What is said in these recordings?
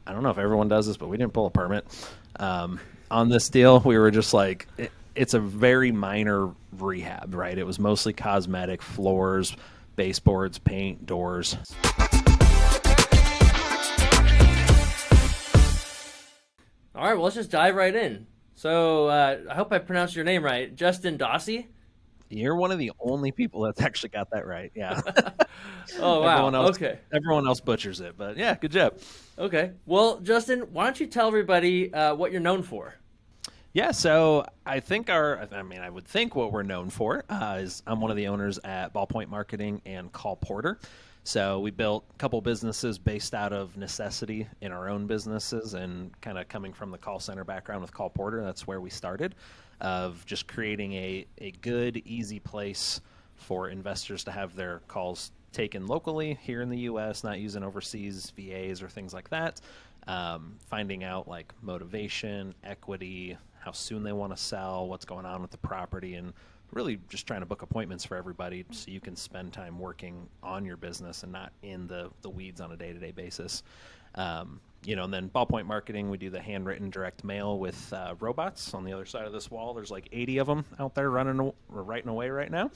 I don't know if everyone does this, but we didn't pull a permit on this deal. We were just like, it's a very minor rehab, right? It was mostly cosmetic, floors, baseboards, paint, doors. All right, well, let's just dive right in. So I hope I pronounced your name right. Justin Dossey? You're one of the only people that's actually got that right. Yeah. Oh, wow. Okay. Everyone else butchers it, but yeah, good job. Okay. Well, Justin, why don't you tell everybody what you're known for? Yeah, so I would think what we're known for is I'm one of the owners at Ballpoint Marketing and CallPorter. So we built a couple businesses based out of necessity in our own businesses, and kind of coming from the call center background with CallPorter, that's where we started, of just creating a good, easy place for investors to have their calls taken locally here in the U.S., not using overseas VAs or things like that. Finding out like motivation, equity, how soon they want to sell, what's going on with the property, and really just trying to book appointments for everybody so you can spend time working on your business and not in the weeds on a day-to-day basis. And then Ballpoint Marketing, we do the handwritten direct mail with robots on the other side of this wall. There's like 80 of them out there writing away right now.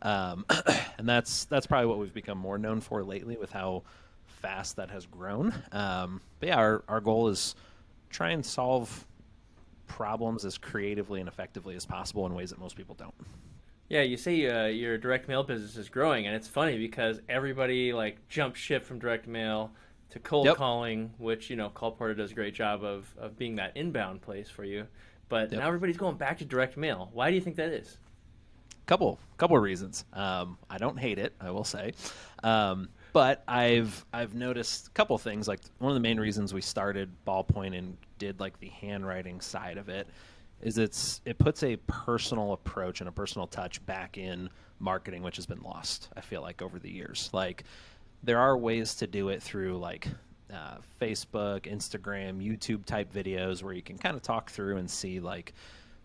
And that's probably what we've become more known for lately with how fast that has grown. But yeah, our goal is try and solve problems as creatively and effectively as possible in ways that most people don't. Yeah, you say your direct mail business is growing, and it's funny because everybody like jumped ship from direct mail to cold calling, which CallPorter does a great job of being that inbound place for you. But now everybody's going back to direct mail. Why do you think that is? Couple of reasons. I don't hate it, I will say. But I've noticed a couple things. Like one of the main reasons we started Ballpoint and did like the handwriting side of it is it puts a personal approach and a personal touch back in marketing, which has been lost, I feel like, over the years. Like there are ways to do it through like Facebook, Instagram, YouTube type videos where you can kind of talk through and see like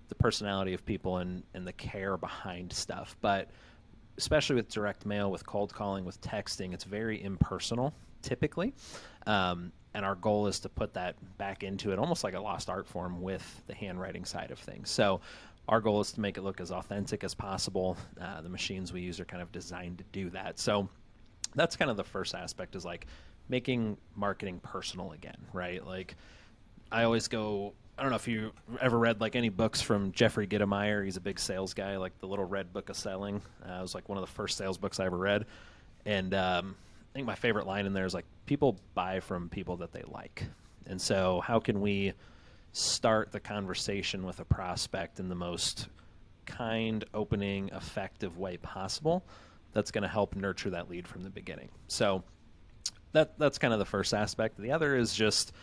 the personality of people and the care behind stuff. But especially with direct mail, with cold calling, with texting, it's very impersonal typically. And our goal is to put that back into it, almost like a lost art form with the handwriting side of things. So our goal is to make it look as authentic as possible. The machines we use are kind of designed to do that. So that's kind of the first aspect, is like making marketing personal again, right? Like I always go, I don't know if you ever read like any books from Jeffrey Gitomeyer. He's a big sales guy, like the Little Red Book of Selling. It was like one of the first sales books I ever read. And I think my favorite line in there is like, people buy from people that they like. And so how can we start the conversation with a prospect in the most kind, opening, effective way possible that's going to help nurture that lead from the beginning? So that's kind of the first aspect. The other is just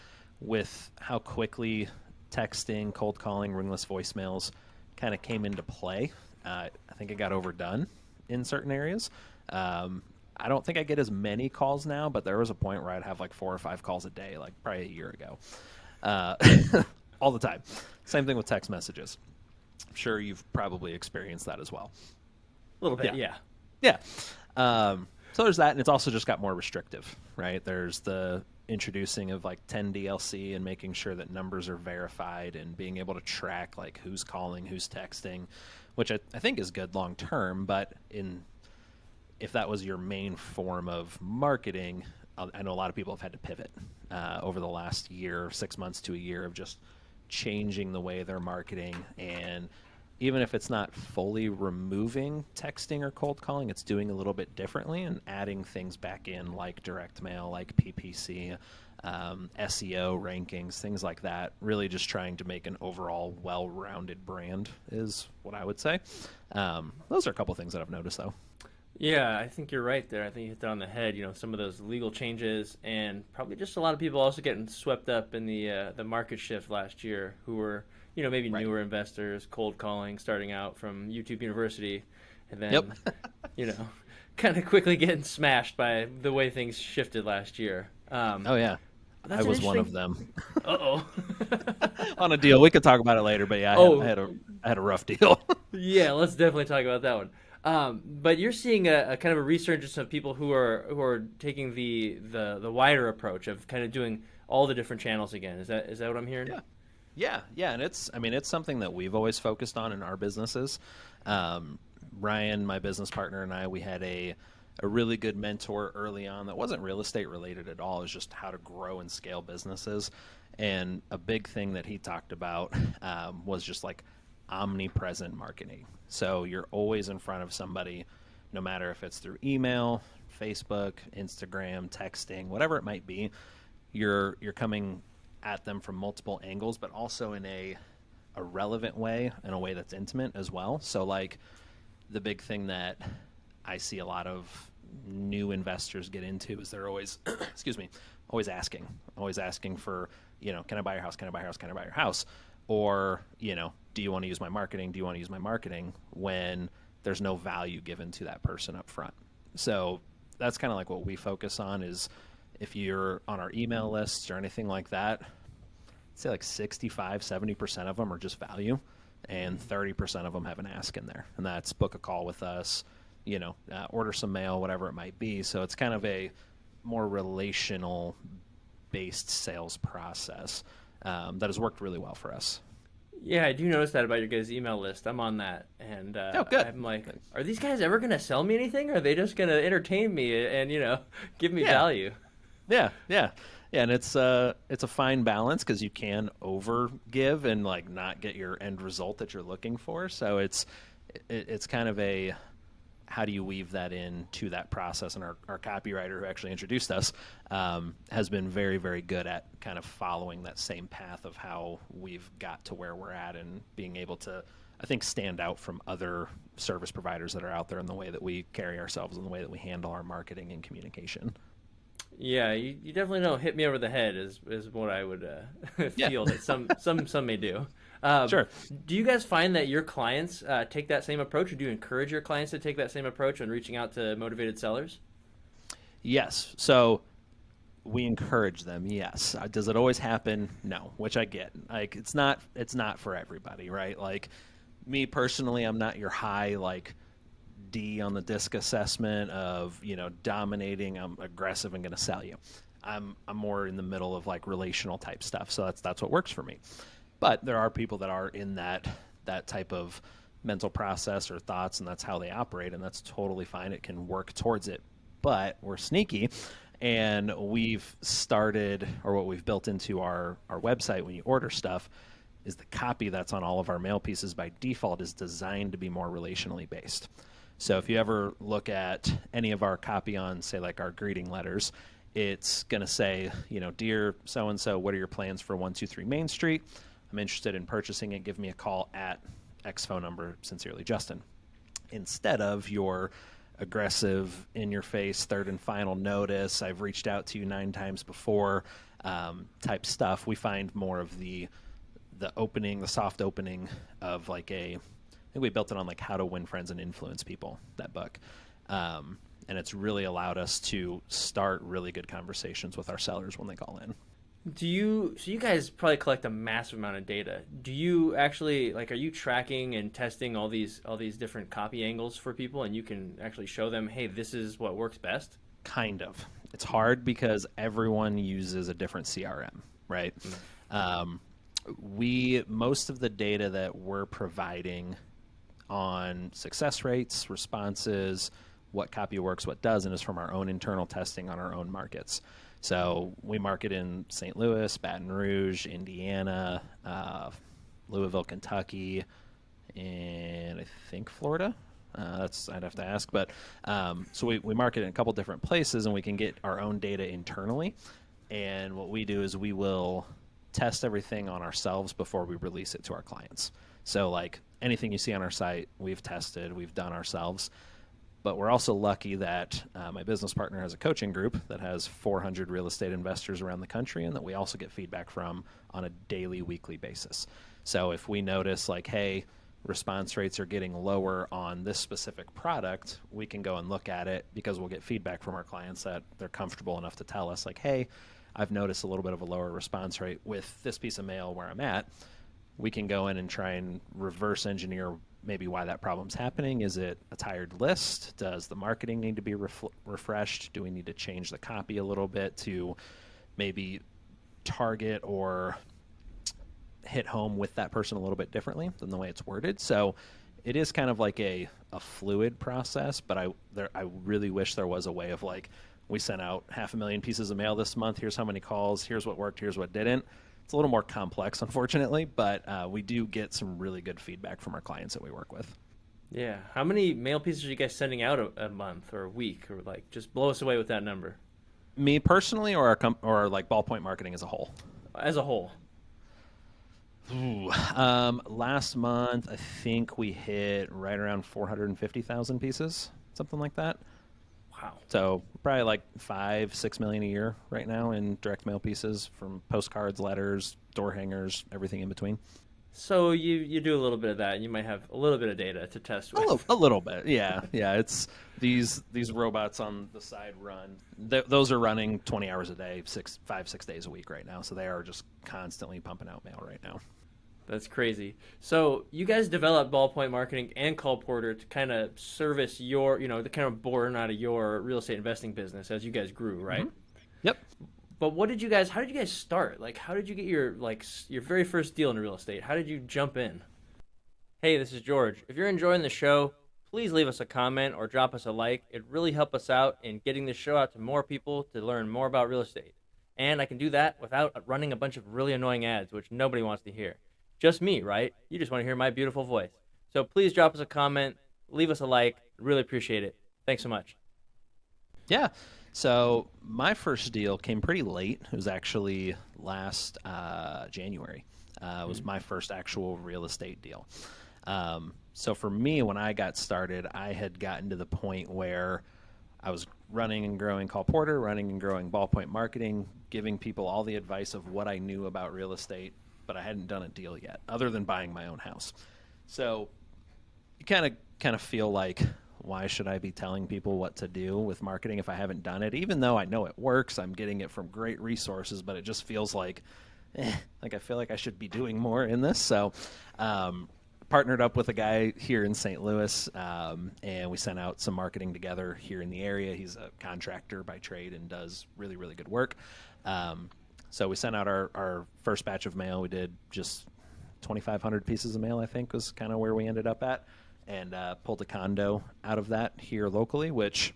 with how quickly texting, cold calling, ringless voicemails kind of came into play. I think it got overdone in certain areas. I don't think I get as many calls now, but there was a point where I'd have like 4 or 5 calls a day, like probably a year ago, all the time. Same thing with text messages. I'm sure you've probably experienced that as well. A little bit, yeah. Yeah. So there's that, and it's also just got more restrictive, right? There's the introducing of like 10 DLC and making sure that numbers are verified and being able to track like who's calling, who's texting, which I think is good long term. But if that was your main form of marketing, I know a lot of people have had to pivot over the last year, 6 months to a year, of just changing the way they're marketing. And even if it's not fully removing texting or cold calling, it's doing a little bit differently and adding things back in like direct mail, like PPC, SEO rankings, things like that. Really just trying to make an overall well-rounded brand is what I would say. Those are a couple things that I've noticed, though. Yeah, I think you're right there. I think you hit that on the head. Some of those legal changes, and probably just a lot of people also getting swept up in the market shift last year, who were maybe newer investors, cold calling, starting out from YouTube University, and then kind of quickly getting smashed by the way things shifted last year. Oh yeah, I was one of them. Uh-oh. On a deal, we could talk about it later, but yeah, I had a rough deal. Yeah, let's definitely talk about that one. But you're seeing a kind of a resurgence of people who are taking the wider approach of kind of doing all the different channels again. Is that what I'm hearing? Yeah. Yeah, and it's something that we've always focused on in our businesses. Ryan, my business partner, and I, we had a really good mentor early on that wasn't real estate related at all. It was just how to grow and scale businesses. And a big thing that he talked about was just like omnipresent marketing. So you're always in front of somebody, no matter if it's through email, Facebook, Instagram, texting, whatever it might be. You're coming at them from multiple angles, but also in a relevant way, in a way that's intimate as well. So like the big thing that I see a lot of new investors get into is they're always, excuse me, always asking for, can I buy your house? Can I buy your house? Can I buy your house? Or, do you want to use my marketing? Do you want to use my marketing? When there's no value given to that person up front. So that's kind of like what we focus on is if you're on our email lists or anything like that, I'd say like 65, 70% of them are just value and 30% of them have an ask in there. And that's book a call with us, order some mail, whatever it might be. So it's kind of a more relational based sales process that has worked really well for us. Yeah, I do notice that about your guys' email list. I'm on that, and Oh, good. I'm like, are these guys ever going to sell me anything? Or are they just going to entertain me and give me Yeah. value? Yeah, and it's a fine balance because you can over give and like not get your end result that you're looking for. So it's kind of a how do you weave that into that process? And our copywriter who actually introduced us has been very, very good at kind of following that same path of how we've got to where we're at and being able to, I think, stand out from other service providers that are out there in the way that we carry ourselves and the way that we handle our marketing and communication. Yeah, you definitely don't hit me over the head is what I would feel that some may do. Sure. Do you guys find that your clients take that same approach, or do you encourage your clients to take that same approach when reaching out to motivated sellers? Yes. So we encourage them. Yes. Does it always happen? No, which I get. Like it's not for everybody, right? Like me personally, I'm not your high like D on the disc assessment of, dominating, I'm aggressive and going to sell you. I'm more in the middle of like relational type stuff. So that's what works for me. But there are people that are in that type of mental process or thoughts, and that's how they operate, and that's totally fine. It can work towards it. But we're sneaky, and we've started, or what we've built into our website when you order stuff is the copy that's on all of our mail pieces by default is designed to be more relationally based. So if you ever look at any of our copy on, say, like our greeting letters, it's going to say, dear so-and-so, what are your plans for 123 Main Street? I'm interested in purchasing it. Give me a call at X phone number, sincerely, Justin. Instead of your aggressive, in-your-face, third and final notice, I've reached out to you 9 times before type stuff, we find more of the opening, the soft opening of like I think we built it on like How to Win Friends and Influence People, that book. And it's really allowed us to start really good conversations with our sellers when they call in. So you guys probably collect a massive amount of data. Do you actually, are you tracking and testing all these different copy angles for people, and you can actually show them, hey, this is what works best? Kind of. It's hard because everyone uses a different CRM, right? Most of the data that we're providing on success rates, responses, what copy works, what doesn't, is from our own internal testing on our own markets. So we market in St. Louis, Baton Rouge, Indiana, Louisville, Kentucky, and I think Florida. I'd have to ask. But so we market in a couple different places, and we can get our own data internally. And what we do is we will test everything on ourselves before we release it to our clients. So like anything you see on our site, we've tested, we've done ourselves. But we're also lucky that my business partner has a coaching group that has 400 real estate investors around the country, and that we also get feedback from on a daily, weekly basis. So if we notice like, hey, response rates are getting lower on this specific product, we can go and look at it because we'll get feedback from our clients that they're comfortable enough to tell us like, hey, I've noticed a little bit of a lower response rate with this piece of mail where I'm at. We can go in and try and reverse engineer maybe why that problem's happening. Is it a tired list? Does the marketing need to be refreshed? Do we need to change the copy a little bit to maybe target or hit home with that person a little bit differently than the way it's worded. So it is kind of like a fluid process, but I really wish there was a way of like, we sent out 500,000 pieces of mail this month. Here's how many calls. Here's what worked. Here's what didn't. It's a little more complex, unfortunately, but we do get some really good feedback from our clients that we work with. Yeah. How many mail pieces are you guys sending out a month or a week, or like just blow us away with that number? Me personally, or like Ballpoint Marketing as a whole? As a whole. Ooh, last month, I think we hit right around 450,000 pieces, something like that. Wow. So probably like 5-6 million a year right now in direct mail pieces, from postcards, letters, door hangers, everything in between. So you do a little bit of that, and you might have a little bit of data to test with. A little bit, yeah. It's these robots on the side run. Those are running 20 hours a day, 5-6 days a week right now. So they are just constantly pumping out mail right now. That's crazy. So you guys developed Ballpoint Marketing and CallPorter to kind of service your, the kind of born out of your real estate investing business as you guys grew, right? Mm-hmm. Yep. But how did you guys start? Like, how did you get your very first deal in real estate? How did you jump in? Hey, this is George. If you're enjoying the show, please leave us a comment or drop us a like. It really helps us out in getting this show out to more people to learn more about real estate. And I can do that without running a bunch of really annoying ads, which nobody wants to hear. Just me, right? You just want to hear my beautiful voice. So please drop us a comment, leave us a like. Really appreciate it. Thanks so much. Yeah. So my first deal came pretty late. It was actually last January. It was my first actual real estate deal. So for me, when I got started, I had gotten to the point where I was running and growing CallPorter, running and growing Ballpoint Marketing, giving people all the advice of what I knew about real estate, but I hadn't done a deal yet, other than buying my own house. So you kind of feel like, why should I be telling people what to do with marketing if I haven't done it? Even though I know it works, I'm getting it from great resources, but it just feels like I feel like I should be doing more in this. So partnered up with a guy here in St. Louis, and we sent out some marketing together here in the area. He's a contractor by trade and does really, really good work. So we sent out our first batch of mail. We did just 2,500 pieces of mail, I think, was kind of where we ended up at, and pulled a condo out of that here locally, which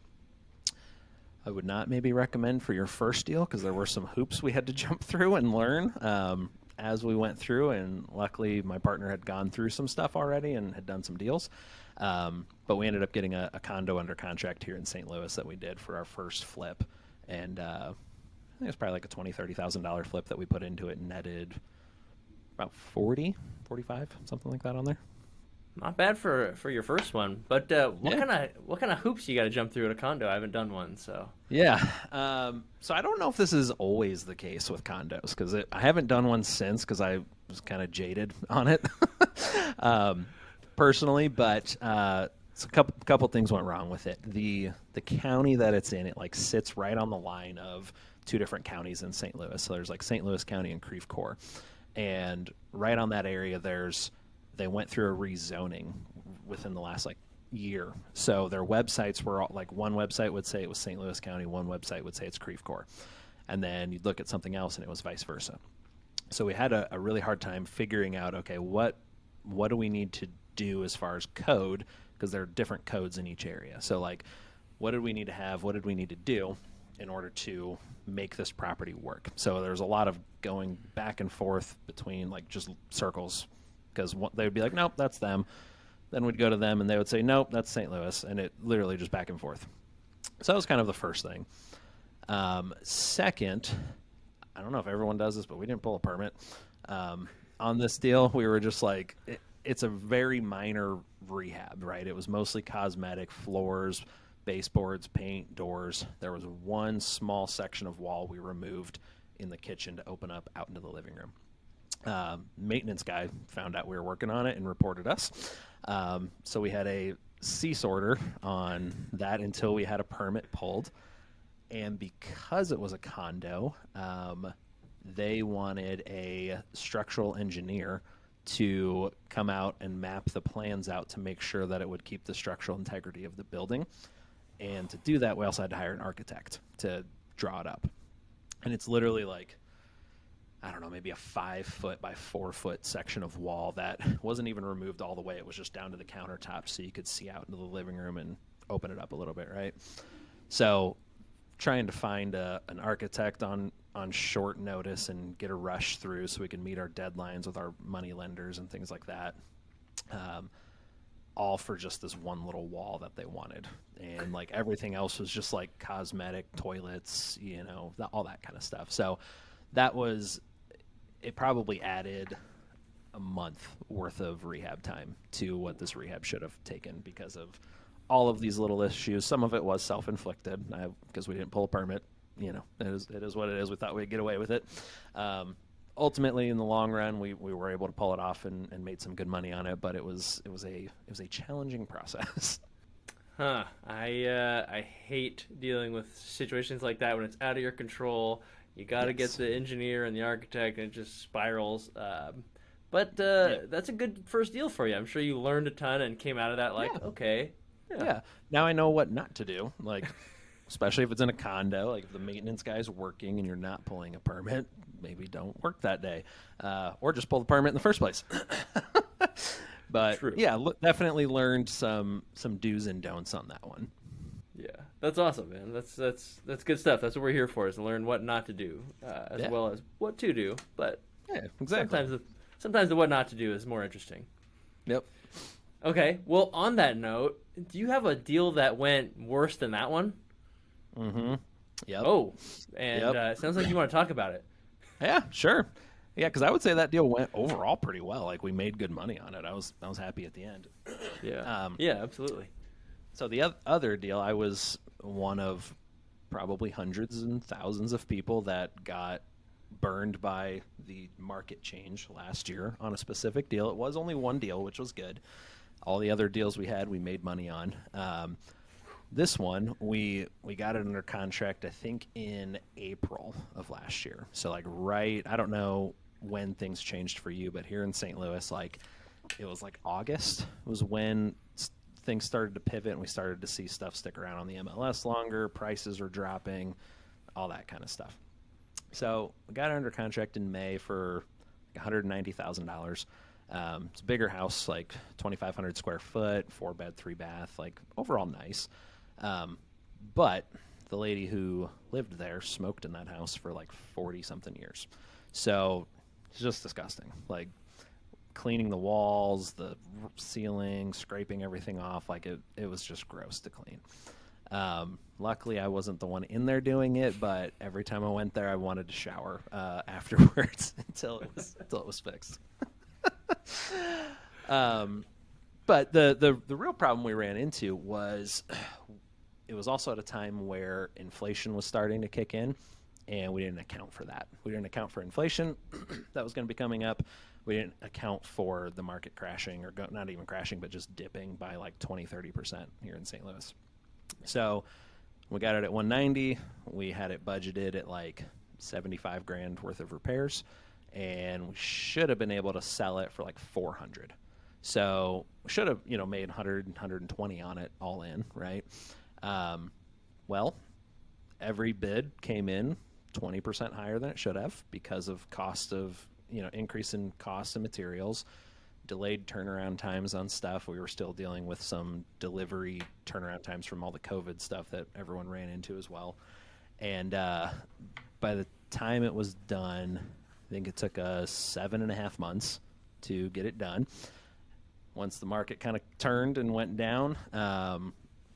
I would not maybe recommend for your first deal, because there were some hoops we had to jump through and learn as we went through, and luckily my partner had gone through some stuff already and had done some deals. But we ended up getting a condo under contract here in St. Louis that we did for our first flip, and I think it was probably like a $20,000-$30,000 flip that we put into it, and netted about 45, something like that on there. Not bad for your first one, but what kind of hoops you got to jump through at a condo? I haven't done one, so. Yeah, so I don't know if this is always the case with condos, because I haven't done one since, because I was kind of jaded on it personally. But so a couple things went wrong with it. The county that it's in, it like sits right on the line of two different counties in St. Louis. So there's like St. Louis County and Creve Coeur, and right on that area they went through a rezoning within the last like year. So their websites were all, like, one website would say it was St. Louis County, one website would say it's Creve Coeur, and then you'd look at something else and it was vice versa. So we had a really hard time figuring out, okay, what do we need to do as far as code, because there are different codes in each area. So like, what did we need to have? What did we need to do in order to make this property work? So there's a lot of going back and forth between like just circles, because they would be like, nope, that's them. Then we'd go to them and they would say, nope, that's St. Louis. And it literally just back and forth. So that was kind of the first thing. Second, I don't know if everyone does this, but we didn't pull a permit. On this deal, we were just like, it's a very minor rehab, right? It was mostly cosmetic, floors, baseboards, paint, doors. There was one small section of wall we removed in the kitchen to open up out into the living room. Maintenance guy found out we were working on it and reported us. So we had a cease order on that until we had a permit pulled. And because it was a condo, they wanted a structural engineer to come out and map the plans out to make sure that it would keep the structural integrity of the building. And to do that, we also had to hire an architect to draw it up. And it's literally like I don't know, maybe a 5 foot by 4 foot section of wall that wasn't even removed all the way. It was just down to the countertop so you could see out into the living room and open it up a little bit, right? So trying to find an architect on short notice and get a rush through so we can meet our deadlines with our money lenders and things like that. All for just this one little wall that they wanted. And like everything else was just like cosmetic, toilets, all that kind of stuff. So it probably added a month worth of rehab time to what this rehab should have taken because of all of these little issues. Some of it was self-inflicted because we didn't pull a permit. It is what it is. We thought we'd get away with it. Ultimately, in the long run, we were able to pull it off and made some good money on it. But it was a challenging process. Huh. I hate dealing with situations like that when it's out of your control. You got to get the engineer and the architect, and it just spirals. But that's a good first deal for you. I'm sure you learned a ton and came out of that like, okay. Yeah. Now I know what not to do. Like, especially if it's in a condo, like if the maintenance guy's working and you're not pulling a permit, maybe don't work that day, or just pull the permit in the first place. But True. Yeah, definitely learned some do's and don'ts on that one. Yeah, that's awesome, man. That's good stuff. That's what we're here for, is to learn what not to do, as well as what to do. But exactly. Sometimes the what not to do is more interesting. Yep. Okay. Well, on that note, do you have a deal that went worse than that one? Mm-hmm. Yep. Oh, and it sounds like you want to talk about it. Yeah, sure. Yeah, because I would say that deal went overall pretty well. Like we made good money on it. I was happy at the end. Yeah. Yeah, absolutely. So the other deal, I was one of probably hundreds and thousands of people that got burned by the market change last year on a specific deal. It was only one deal, which was good. All the other deals we had, we made money on. This one, we got it under contract, I think, in April of last year. So, like, I don't know when things changed for you, but here in St. Louis, like, it was like August was when things started to pivot and we started to see stuff stick around on the MLS longer, prices are dropping, all that kind of stuff. So we got it under contract in May for $190,000. It's a bigger house, like 2,500 square foot, 4-bed, 3-bath, like overall nice. But the lady who lived there smoked in that house for like 40-something years. So it's just disgusting. Like cleaning the walls, the ceiling, scraping everything off. Like it was just gross to clean. Luckily, I wasn't the one in there doing it, but every time I went there, I wanted to shower afterwards until it was fixed. But the real problem we ran into was it was also at a time where inflation was starting to kick in, and we didn't account for that. We didn't account for inflation that was going to be coming up. We didn't account for the market crashing, or not even crashing, but just dipping by like 20-30% here in St. Louis. So we got it at 190. We had it budgeted at like 75 grand worth of repairs, and we should have been able to sell it for like 400. So we should have, made 100, 120 on it all in, right? Well, every bid came in 20% higher than it should have because of cost of, increase in cost of materials, delayed turnaround times on stuff. We were still dealing with some delivery turnaround times from all the COVID stuff that everyone ran into as well. And by the time it was done, I think it took us 7.5 months to get it done. Once the market kind of turned and went down,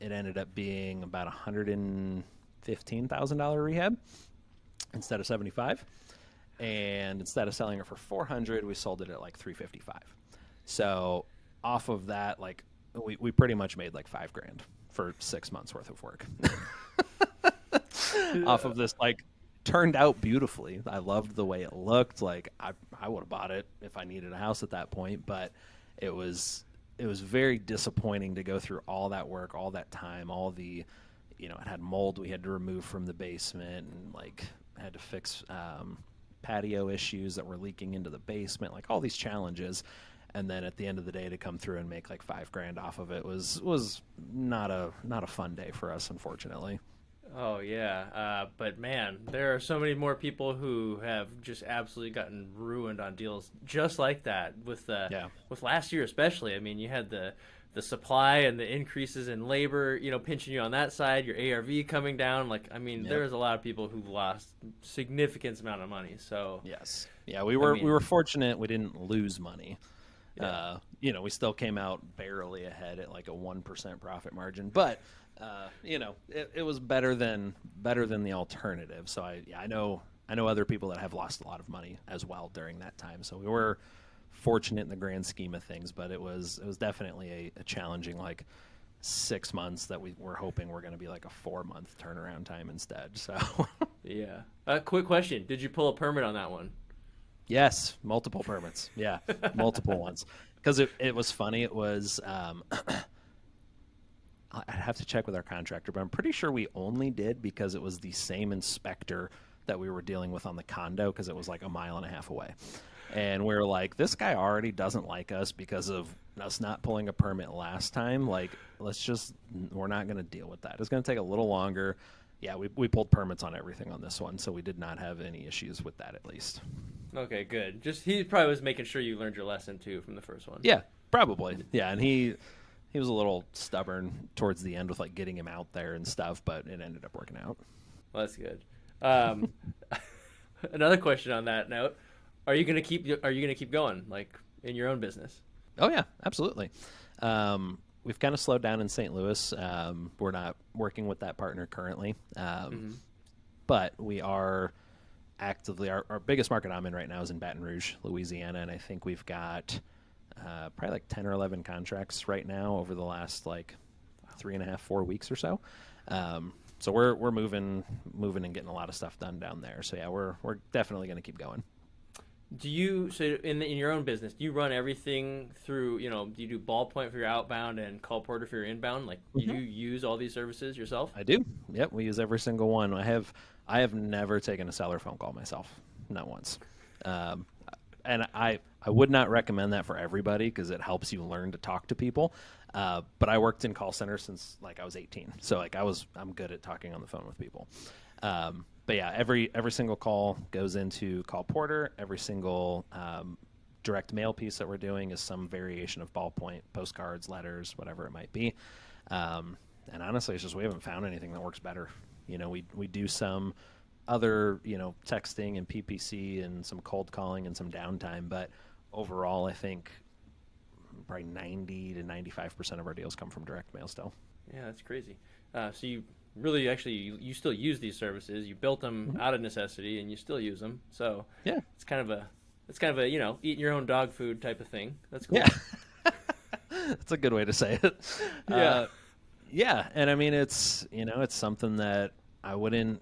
it ended up being about $115,000 rehab instead of 75. And instead of selling it for 400, we sold it at like 355. So off of that, like we pretty much made like $5 grand for 6 months worth of work. Off of this, like, turned out beautifully. I loved the way it looked. Like I would have bought it if I needed a house at that point, but it was very disappointing to go through all that work, all that time, all the, it had mold we had to remove from the basement, and like had to fix patio issues that were leaking into the basement, like all these challenges. And then at the end of the day, to come through and make like $5 grand off of it was not a fun day for us, unfortunately. Oh yeah, but man, there are so many more people who have just absolutely gotten ruined on deals just like that. Yeah. With last year especially, I mean, you had the supply and the increases in labor, pinching you on that side. Your ARV coming down. Like, I mean, Yep. there's a lot of people who lost significant amount of money. So, Yes. Yeah, we I were mean, fortunate we didn't lose money. yeah. We still came out barely ahead at like a 1% profit margin, but it was better than the alternative. So I know other people that have lost a lot of money as well during that time. So we were fortunate in the grand scheme of things, but it was definitely a challenging like 6 months that we were hoping were going to be like a 4 month turnaround time instead. So Yeah. Quick question: did you pull a permit on that one? yes, multiple permits. Yeah, multiple ones. Because it was funny. It was I'd have to check with our contractor, but I'm pretty sure we only did because it was the same inspector that we were dealing with on the condo because it was like a mile and a half away. And we were like, this guy already doesn't like us because of us not pulling a permit last time. Like, we're not going to deal with that. It's going to take a little longer. Yeah, we pulled permits on everything on this one, so we did not have any issues with that at least. Okay, good. Just he probably was making sure you learned your lesson too from the first one. Yeah, probably. Yeah, and he was a little stubborn towards the end with like getting him out there and stuff, but it ended up working out. Well, that's good. Um, Another question on that note: Are you gonna keep going like in your own business? Oh yeah, absolutely. We've kind of slowed down in St. Louis. We're not working with that partner currently, Hmm. but we are actively. Our biggest market I'm in right now is in Baton Rouge, Louisiana, and I think we've got probably like 10 or 11 contracts right now over the last like 3.5, 4 weeks or so. So we're moving and getting a lot of stuff done down there. So yeah, we're definitely going to keep going. In your own business, do you run everything through? Do you do Ballpoint for your outbound and CallPorter for your inbound? Like, do you use all these services yourself? I do. Yep, we use every single one. I have never taken a seller phone call myself, not once. Um, and I would not recommend that for everybody because it helps you learn to talk to people. But I worked in call centers since like I was 18, so like I'm good at talking on the phone with people. But yeah, every single call goes into CallPorter. Every single direct mail piece that we're doing is some variation of Ballpoint, postcards, letters, whatever it might be. And honestly, it's just we haven't found anything that works better. We do some other, texting and PPC and some cold calling and some downtime, but overall, I think probably 90 to 95% of our deals come from direct mail still. Yeah, that's crazy. So you really actually you still use these services. You built them out of necessity, and you still use them. So Yeah. it's kind of a eating your own dog food type of thing. That's cool. Yeah. That's a good way to say it. Yeah. Yeah, and I mean it's something that I wouldn't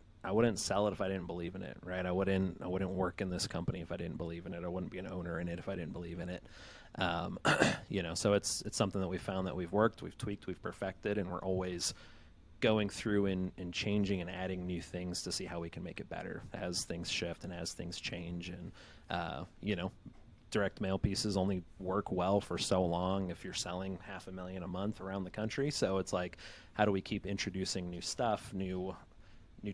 sell it if I didn't believe in it, right? I wouldn't work in this company if I didn't believe in it. I wouldn't be an owner in it if I didn't believe in it. So it's something that we found that we've worked, we've tweaked, we've perfected, and we're always going through and changing and adding new things to see how we can make it better as things shift and as things change. And direct mail pieces only work well for so long if you're selling $500,000 a month around the country. So it's like, how do we keep introducing new stuff, new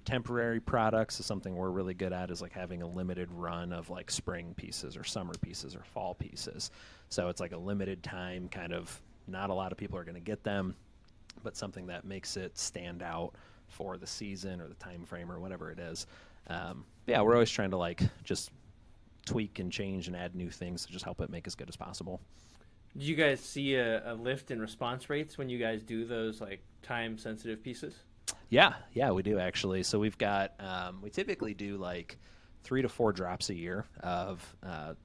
temporary products? Is something we're really good at, is like having a limited run of like spring pieces or summer pieces or fall pieces. So it's like a limited time kind of, not a lot of people are going to get them, but something that makes it stand out for the season or the time frame or whatever it is. Yeah, we're always trying to like just tweak and change and add new things to just help it make as good as possible. Do you guys see a lift in response rates when you guys do those like time sensitive pieces? Yeah, we do actually. So we've got, we typically do like 3 to 4 drops a year of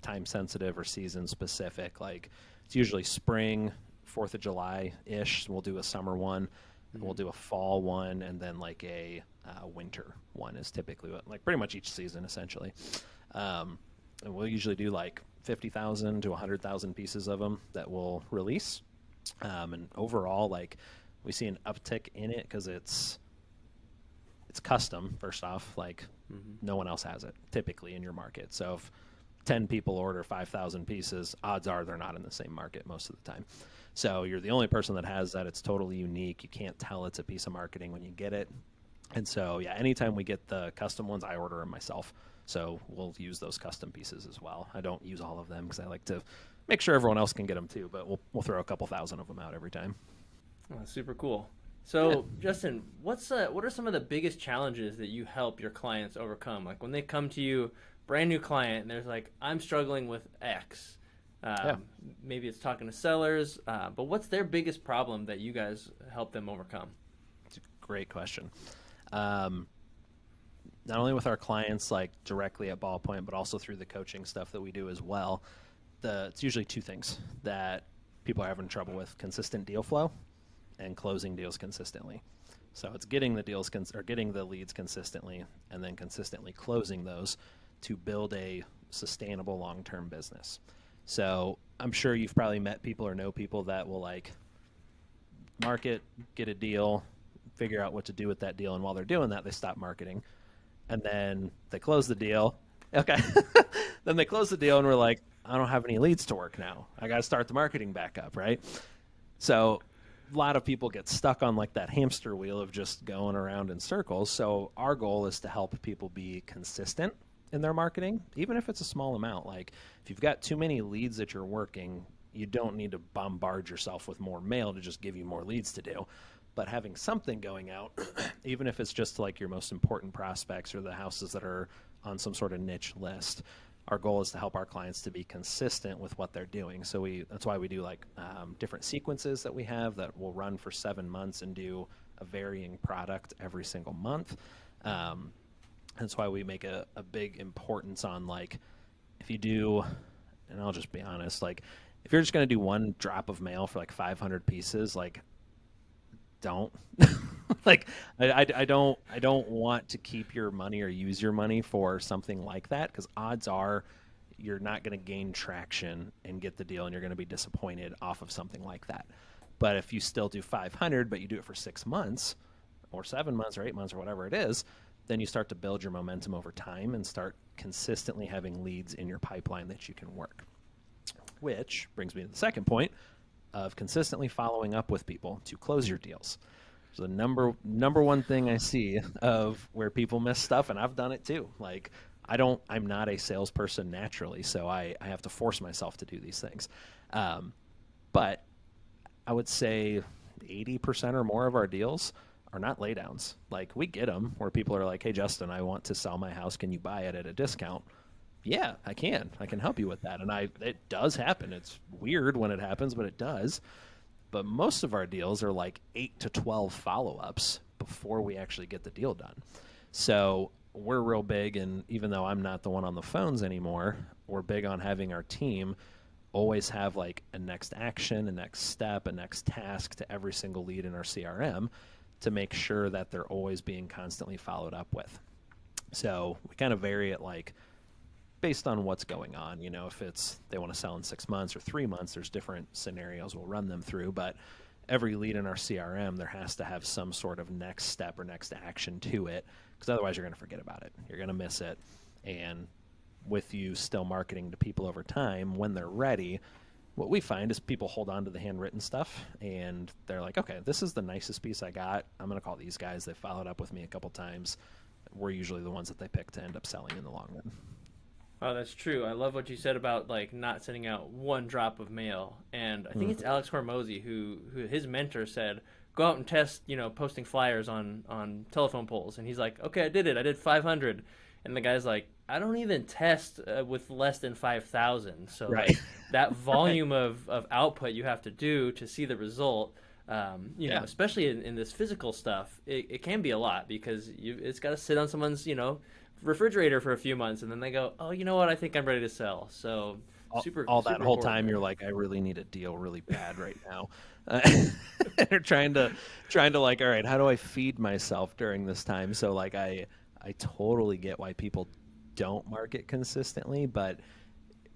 time sensitive or season specific. Like it's usually spring, 4th of July ish. We'll do a summer one, and we'll do a fall one, and then like a winter one is typically like pretty much each season essentially. And we'll usually do like 50,000 to 100,000 pieces of them that we'll release. And overall, like we see an uptick in it because it's custom. First off, like no one else has it typically in your market. So if 10 people order 5,000 pieces, odds are they're not in the same market most of the time. So you're the only person that has that. It's totally unique. You can't tell it's a piece of marketing when you get it. And so, yeah, anytime we get the custom ones, I order them myself. So we'll use those custom pieces as well. I don't use all of them because I like to make sure everyone else can get them too. But we'll throw a couple thousand of them out every time. Oh, super cool. Yeah. So, Justin, what are some of the biggest challenges that you help your clients overcome? Like when they come to you, brand new client, and there's like, I'm struggling with X. Yeah. Maybe it's talking to sellers, but what's their biggest problem that you guys help them overcome? It's a great question. Not only with our clients, like directly at Ballpoint, but also through the coaching stuff that we do as well. It's usually two things that people are having trouble with: consistent deal flow and closing deals consistently. So it's getting the deals or getting the leads consistently, and then consistently closing those to build a sustainable long-term business. So I'm sure you've probably met people or know people that will like market, get a deal, figure out what to do with that deal, and while they're doing that, they stop marketing, and then they close the deal. Okay. Then they close the deal, and we're like, I don't have any leads to work now. I got to start the marketing back up, right? So a lot of people get stuck on like that hamster wheel of just going around in circles. So our goal is to help people be consistent in their marketing, even if it's a small amount. Like if you've got too many leads that you're working, you don't need to bombard yourself with more mail to just give you more leads to do. But having something going out, even if it's just like your most important prospects or the houses that are on some sort of niche list, our goal is to help our clients to be consistent with what they're doing. So that's why we do like different sequences that we have that will run for 7 months and do a varying product every single month. That's why we make a big importance on like, if you do, and I'll just be honest, like if you're just going to do one drop of mail for like 500 pieces, like don't like I don't want to keep your money or use your money for something like that, because odds are you're not going to gain traction and get the deal, and you're going to be disappointed off of something like that. But if you still do 500, but you do it for 6 months or 7 months or 8 months or whatever it is, then you start to build your momentum over time and start consistently having leads in your pipeline that you can work. Which brings me to the second point of consistently following up with people to close your deals. So the number one thing I see of where people miss stuff, and I've done it too. Like I'm not a salesperson naturally, so I have to force myself to do these things. But I would say 80% or more of our deals are not laydowns. Like we get them where people are like, hey, Justin, I want to sell my house. Can you buy it at a discount? Yeah, I can help you with that. And it does happen. It's weird when it happens, but it does. But most of our deals are like 8 to 12 follow-ups before we actually get the deal done. So we're real big, and even though I'm not the one on the phones anymore, we're big on having our team always have like a next action, a next step, a next task to every single lead in our CRM to make sure that they're always being constantly followed up with. So we kind of vary it like based on what's going on. You know, if it's they want to sell in 6 months or 3 months, there's different scenarios we'll run them through. But every lead in our CRM, there has to have some sort of next step or next action to it, because otherwise you're going to forget about it. You're going to miss it. And with you still marketing to people over time, when they're ready, what we find is people hold on to the handwritten stuff, and they're like, okay, this is the nicest piece I got. I'm going to call these guys. They followed up with me a couple times. We're usually the ones that they pick to end up selling in the long run. Oh, that's true. I love what you said about like not sending out one drop of mail. And I think it's Alex Hormozy who his mentor said, go out and test, posting flyers on telephone poles. And he's like, okay, I did it. I did 500. And the guy's like, I don't even test with less than 5,000. So Right. like, that volume of output you have to do to see the result, especially in this physical stuff, it can be a lot, because it's got to sit on someone's, refrigerator for a few months, and then they go, oh, you know what, I think I'm ready to sell. So all that whole time you're like, I really need a deal really bad right now. You're trying to like, all right, how do I feed myself during this time? So like I totally get why people don't market consistently, but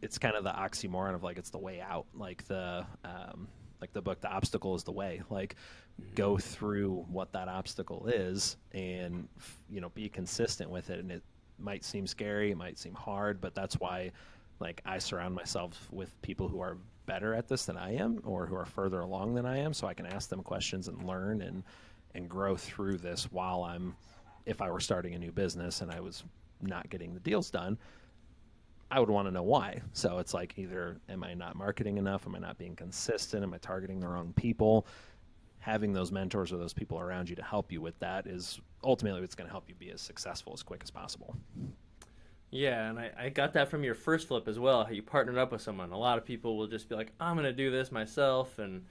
it's kind of the oxymoron of like, it's the way out. Like the book, The Obstacle is the Way. Like, go through what that obstacle is and, be consistent with it. And it might seem scary, it might seem hard, but that's why, like, I surround myself with people who are better at this than I am, or who are further along than I am, so I can ask them questions and learn and grow through this while I'm if I were starting a new business and I was not getting the deals done, I would want to know why. So it's like, either am I not marketing enough? Am I not being consistent? Am I targeting the wrong people? Having those mentors or those people around you to help you with that is ultimately what's going to help you be as successful as quick as possible. Yeah, and I got that from your first flip as well, how you partnered up with someone. A lot of people will just be like, I'm going to do this myself, and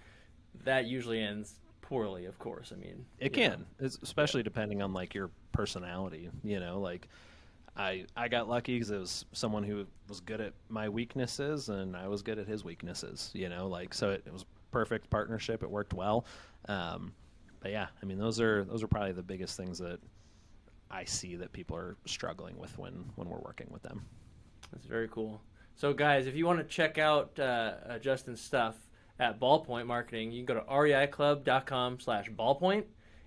that usually ends poorly, of course. I mean, it can, especially depending on like your personality, like I got lucky because it was someone who was good at my weaknesses and I was good at his weaknesses, like, so it was perfect partnership. It worked well. But yeah, I mean, those are probably the biggest things that I see that people are struggling with when we're working with them. That's very cool. So guys, if you want to check out Justin's stuff at Ballpoint Marketing, you can go to reiclub.com/ballpoint.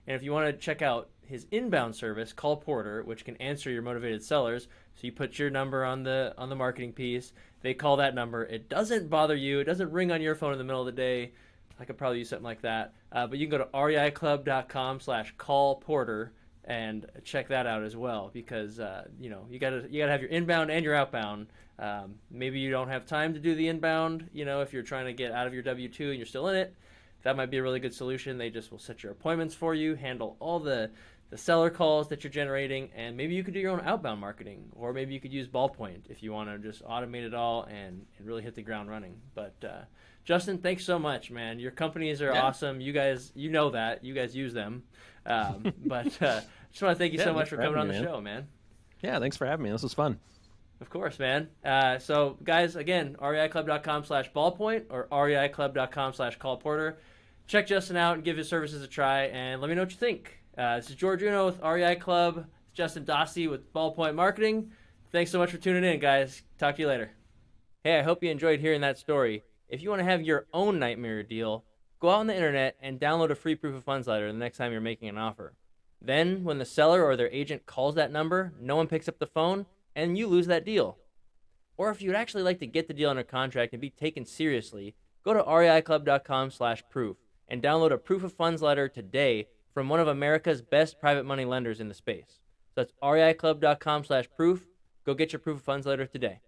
And if you want to check out his inbound service, CallPorter, which can answer your motivated sellers, so you put your number on the marketing piece, they call that number. It doesn't bother you. It doesn't ring on your phone in the middle of the day. I could probably use something like that. But you can go to reiclub.com/CallPorter and check that out as well, because you gotta have your inbound and your outbound. Maybe you don't have time to do the inbound. If you're trying to get out of your W-2 and you're still in it, that might be a really good solution. They just will set your appointments for you, handle all the seller calls that you're generating, and maybe you could do your own outbound marketing, or maybe you could use Ballpoint if you want to just automate it all and really hit the ground running. But Justin, thanks so much, man. Your companies are awesome. You guys, that. You guys use them. But just want to thank you so much for coming on the show, man. Yeah, thanks for having me. This was fun. Of course, man. So, guys, again, reiclub.com/ballpoint or reiclub.com/callporter. Check Justin out and give his services a try, and let me know what you think. This is George Uno with REI Club. It's Justin Dossey with Ballpoint Marketing. Thanks so much for tuning in, guys. Talk to you later. Hey, I hope you enjoyed hearing that story. If you want to have your own nightmare deal, go out on the internet and download a free proof of funds letter the next time you're making an offer. Then, when the seller or their agent calls that number, no one picks up the phone, and you lose that deal. Or if you'd actually like to get the deal under contract and be taken seriously, go to reiclub.com/proof and download a proof of funds letter today from one of America's best private money lenders in the space. So that's reiclub.com/proof. Go get your proof of funds letter today.